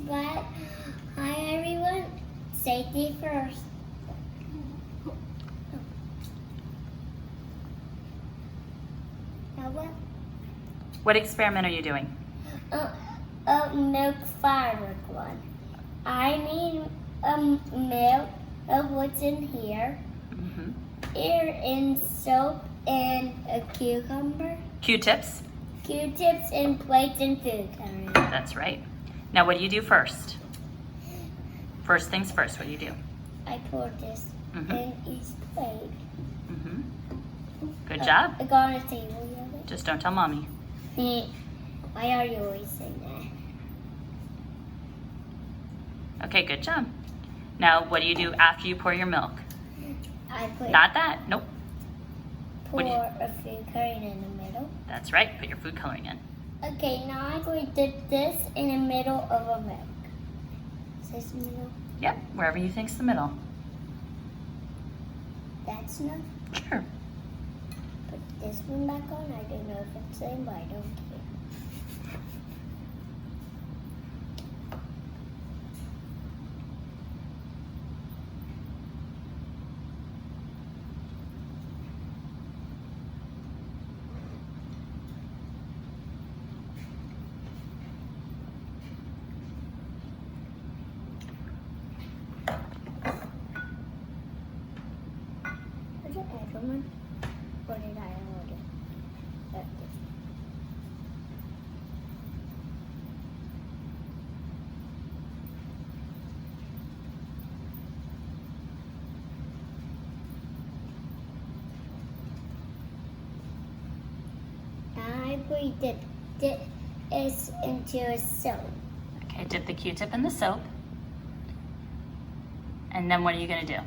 but hi everyone. Safety first. Now what? What experiment are you doing? A milk firework one. I need milk of what's in here. Here in soap and a cucumber. Q-tips? Q-tips and plates and food coloring. That's right. Now what do you do first? First things first, what do you do? I pour this in each plate. Good job. I got on the table, you know? Just don't tell mommy. Why are you always saying that? Okay, good job. Now what do you do after you pour your milk? I put Not that, nope. pour a food coloring in the middle. That's right, put your food coloring in. Okay, now I'm going to dip this in the middle of a milk. Is this the middle? Yep, wherever you think's the middle. That's enough. Sure. Put this one back on. I don't know if it's the same, but I don't care. Was it Edelman? Or did I order that? I'm going to dip this into a soap. Okay, dip the Q-tip in the soap. And then what are you gonna do?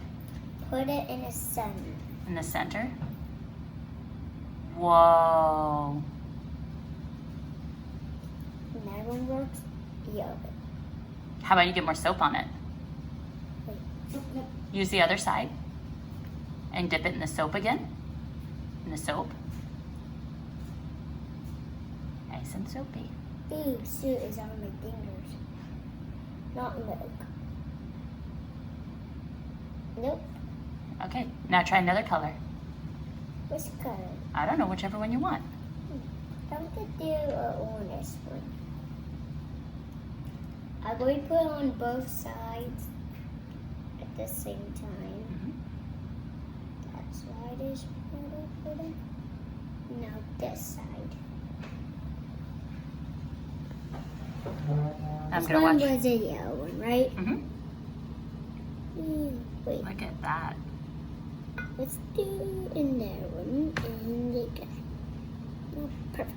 Put it in a sun. In the center? Whoa. And that one works. The other. How about you get more soap on it? Wait. Use the other side. And dip it in the soap again. In the soap. Nice and soapy. Ooh, suit is on my fingers. Not milk. Nope. Okay, now try another color. Which color? I don't know, whichever one you want. I'm going to do an orange one. I'm going to put it on both sides at the same time. That side is put it. Now this side. I'm This gonna one watch. was a yellow one, right? Wait, Look at that. let's do another one and the guy. Oh, perfect.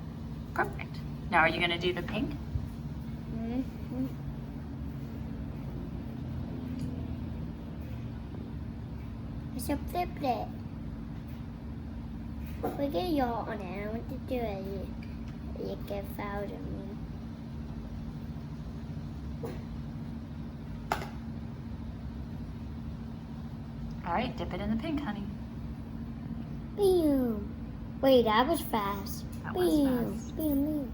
Perfect. Now are you gonna do the pink? I should flip it. Look at y'all on it. I want to do it. You get fouled on me. All right, dip it in the pink, honey. Boom. Wait, that was fast. That was Boom. fast. Boom, boom.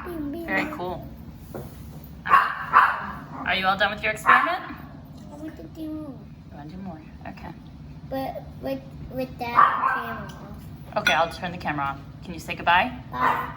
Boom, boom. Very cool. Are you all done with your experiment? I want to do more. You want to do more? Okay. But with that camera off. Okay, I'll turn the camera off. Can you say goodbye? Bye.